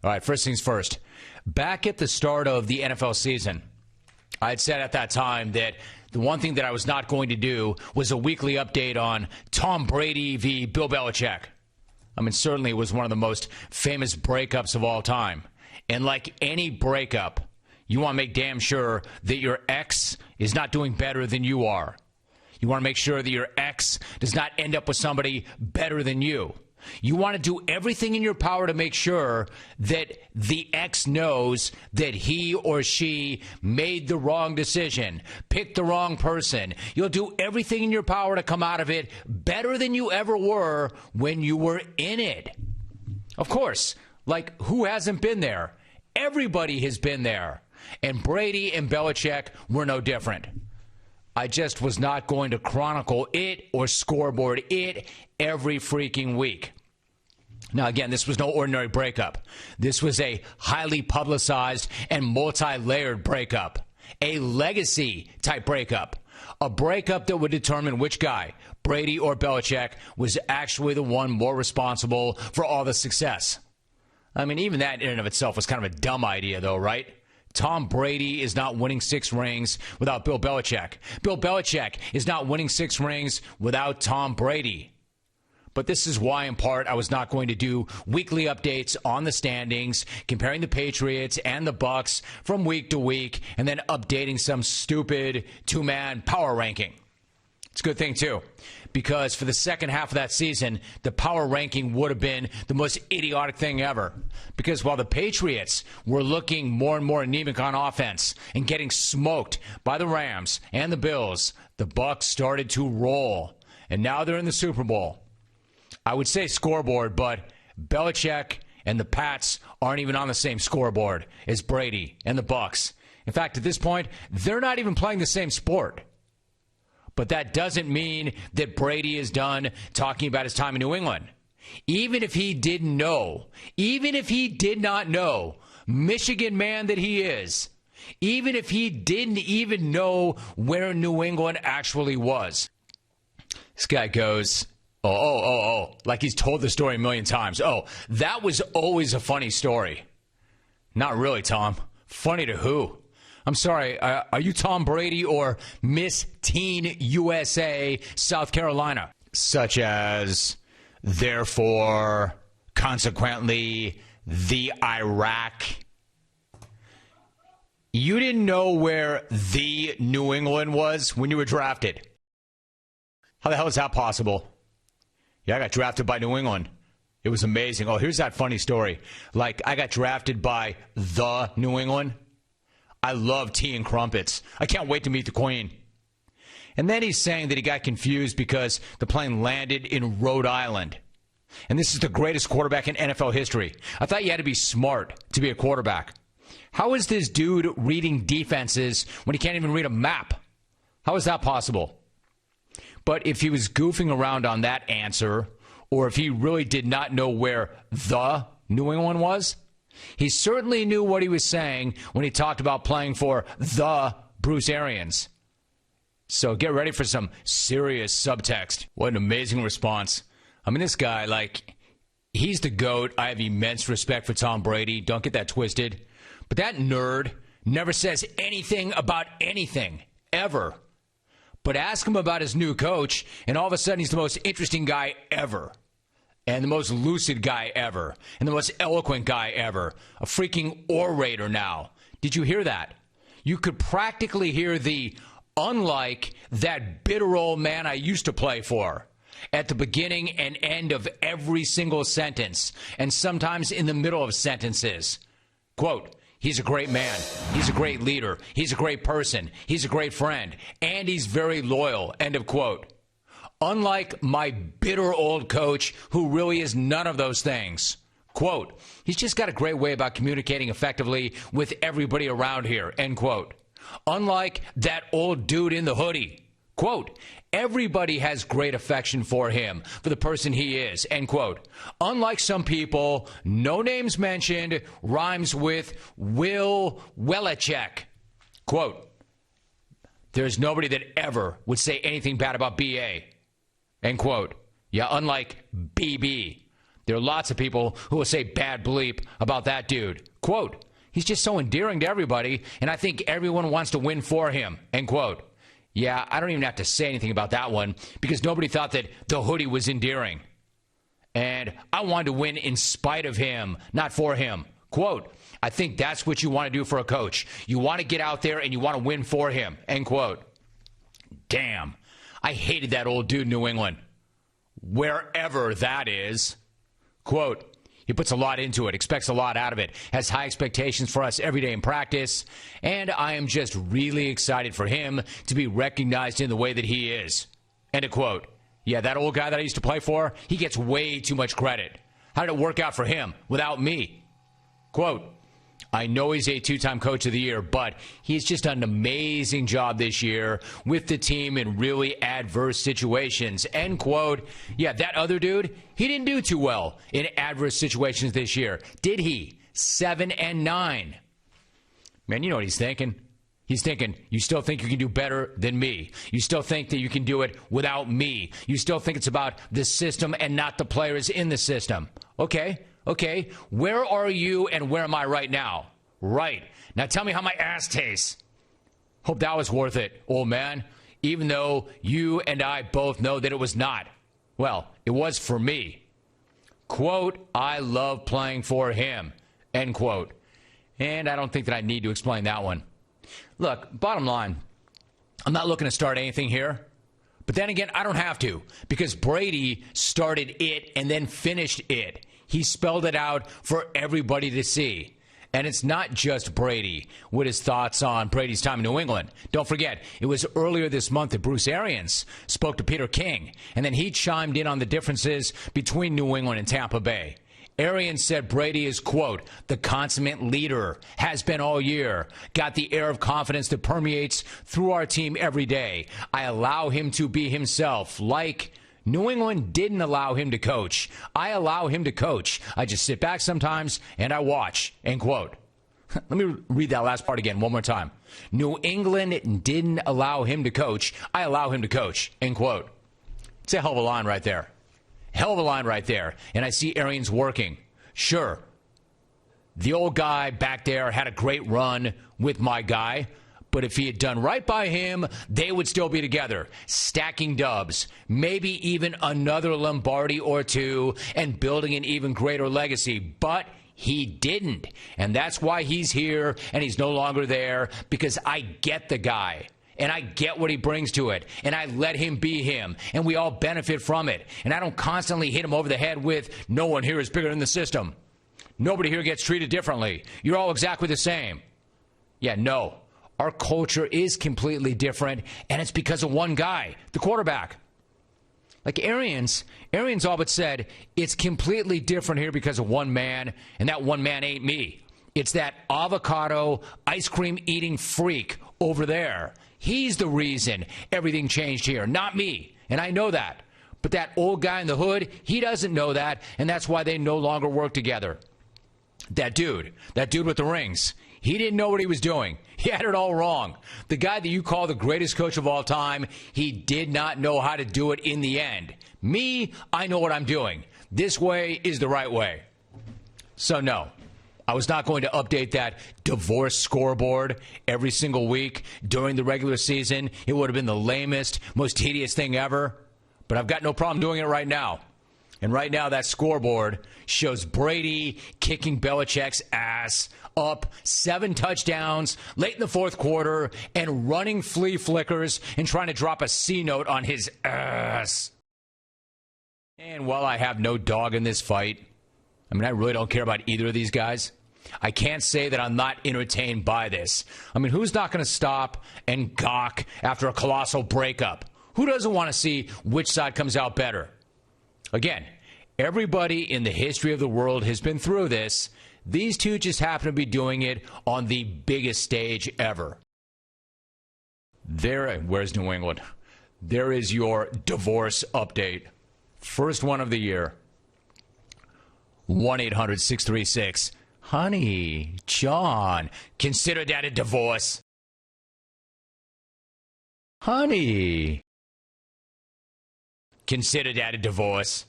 All right, first things first. Back at the start of the NFL season, I had said at that time that the one thing that I was not going to do was a weekly update on Tom Brady v. Bill Belichick. I mean, certainly it was one of the most famous breakups of all time. And like any breakup, you want to make damn sure that your ex is not doing better than you are. You want to make sure that your ex does not end up with somebody better than you. You want to do everything in your power to make sure that the ex knows that he or she made the wrong decision, picked the wrong person. You'll do everything in your power to come out of it better than you ever were when you were in it. Of course, like who hasn't been there? Everybody has been there. And Brady and Belichick were no different. I just was not going to chronicle it or scoreboard it every freaking week. Now, again, this was no ordinary breakup. This was a highly publicized and multi-layered breakup, a legacy-type breakup, a breakup that would determine which guy, Brady or Belichick, was actually the one more responsible for all the success. I mean, even that in and of itself was kind of a dumb idea, though, right? Tom Brady is not winning 6 rings without Bill Belichick. Bill Belichick is not winning 6 rings without Tom Brady. But this is why, in part, I was not going to do weekly updates on the standings, comparing the Patriots and the Bucs from week to week, and then updating some stupid 2-man power ranking. It's a good thing, too, because for the second half of that season, the power ranking would have been the most idiotic thing ever. Because while the Patriots were looking more and more anemic on offense and getting smoked by the Rams and the Bills, the Bucs started to roll. And now they're in the Super Bowl. I would say scoreboard, but Belichick and the Pats aren't even on the same scoreboard as Brady and the Bucs. In fact, at this point, they're not even playing the same sport. But that doesn't mean that Brady is done talking about his time in New England. Even if he didn't know, even if he did not know, Michigan man that he is, even if he didn't even know where New England actually was. This guy goes, like he's told the story a million times. Oh, that was always a funny story. Not really, Tom. Funny to who? I'm sorry, are you Tom Brady or Miss Teen USA South Carolina? Such as, therefore, consequently, the Iraq. You didn't know where the New England was when you were drafted. How the hell is that possible? Yeah, I got drafted by New England. It was amazing. Oh, here's that funny story. Like, I got drafted by the New England. I love tea and crumpets. I can't wait to meet the Queen. And then he's saying that he got confused because the plane landed in Rhode Island. And this is the greatest quarterback in NFL history. I thought you had to be smart to be a quarterback. How is this dude reading defenses when he can't even read a map? How is that possible? But if he was goofing around on that answer, or if he really did not know where the New England was, he certainly knew what he was saying when he talked about playing for the Bruce Arians. So get ready for some serious subtext. What an amazing response. I mean, this guy, like, he's the GOAT. I have immense respect for Tom Brady. Don't get that twisted. But that nerd never says anything about anything, ever. But ask him about his new coach, and all of a sudden he's the most interesting guy ever. And the most lucid guy ever. And the most eloquent guy ever. A freaking orator now. Did you hear that? You could practically hear the unlike that bitter old man I used to play for at the beginning and end of every single sentence. And sometimes in the middle of sentences. Quote, he's a great man. He's a great leader. He's a great person. He's a great friend. And he's very loyal. End of quote. Unlike my bitter old coach, who really is none of those things. Quote, he's just got a great way about communicating effectively with everybody around here. End quote. Unlike that old dude in the hoodie. Quote, everybody has great affection for him, for the person he is. End quote. Unlike some people, no names mentioned, rhymes with Will Belichick. Quote, there's nobody that ever would say anything bad about B.A. End quote. Yeah, unlike BB. There are lots of people who will say bad bleep about that dude. Quote, he's just so endearing to everybody, and I think everyone wants to win for him. End quote. Yeah, I don't even have to say anything about that one because nobody thought that the hoodie was endearing. And I wanted to win in spite of him, not for him. Quote, I think that's what you want to do for a coach. You want to get out there and you want to win for him. End quote. Damn, I hated that old dude in New England. Wherever that is. Quote, he puts a lot into it, expects a lot out of it, has high expectations for us every day in practice, and I am just really excited for him to be recognized in the way that he is. End of quote. Yeah, that old guy that I used to play for, he gets way too much credit. How did it work out for him without me? Quote, I know he's a two-time coach of the year, but he's just done an amazing job this year with the team in really adverse situations. End quote. Yeah, that other dude, he didn't do too well in adverse situations this year. Did he? 7-9. Man, you know what he's thinking. He's thinking, you still think you can do better than me. You still think that you can do it without me. You still think it's about the system and not the players in the system. Okay, where are you and where am I right now? Right. Now tell me how my ass tastes. Hope that was worth it, old man, even though you and I both know that it was not. Well, it was for me. Quote, I love playing for him. End quote. And I don't think that I need to explain that one. Look, bottom line, I'm not looking to start anything here. But then again, I don't have to because Brady started it and then finished it. He spelled it out for everybody to see. And it's not just Brady with his thoughts on Brady's time in New England. Don't forget, it was earlier this month that Bruce Arians spoke to Peter King, and then he chimed in on the differences between New England and Tampa Bay. Arians said Brady is, quote, the consummate leader, has been all year, got the air of confidence that permeates through our team every day. I allow him to be himself, like New England didn't allow him to coach. I allow him to coach. I just sit back sometimes and I watch, end quote. Let me read that last part again one more time. New England didn't allow him to coach. I allow him to coach, end quote. It's a hell of a line right there. Hell of a line right there. And I see Arians working. Sure, the old guy back there had a great run with my guy. But if he had done right by him, they would still be together, stacking dubs, maybe even another Lombardi or two, and building an even greater legacy. But he didn't. And that's why he's here and he's no longer there, because I get the guy. And I get what he brings to it. And I let him be him. And we all benefit from it. And I don't constantly hit him over the head with, no one here is bigger than the system. Nobody here gets treated differently. You're all exactly the same. Yeah, no. Our culture is completely different, and it's because of one guy, the quarterback. Like Arians all but said, it's completely different here because of one man, and that one man ain't me. It's that avocado ice cream eating freak over there. He's the reason everything changed here, not me, and I know that. But that old guy in the hood, he doesn't know that, and that's why they no longer work together. That dude with the rings, he didn't know what he was doing. He had it all wrong. The guy that you call the greatest coach of all time, he did not know how to do it in the end. Me, I know what I'm doing. This way is the right way. So no, I was not going to update that divorce scoreboard every single week during the regular season. It would have been the lamest, most tedious thing ever. But I've got no problem doing it right now. And right now, that scoreboard shows Brady kicking Belichick's ass, up 7 touchdowns late in the fourth quarter, and running flea flickers and trying to drop a C note on his ass. And while I have no dog in this fight, I mean, I really don't care about either of these guys. I can't say that I'm not entertained by this. I mean, who's not going to stop and gawk after a colossal breakup? Who doesn't want to see which side comes out better? Again, everybody in the history of the world has been through this. These two just happen to be doing it on the biggest stage ever. Where's New England? There is your divorce update. First one of the year. 1-800-636. Honey, John, consider that a divorce. Honey, consider that a divorce.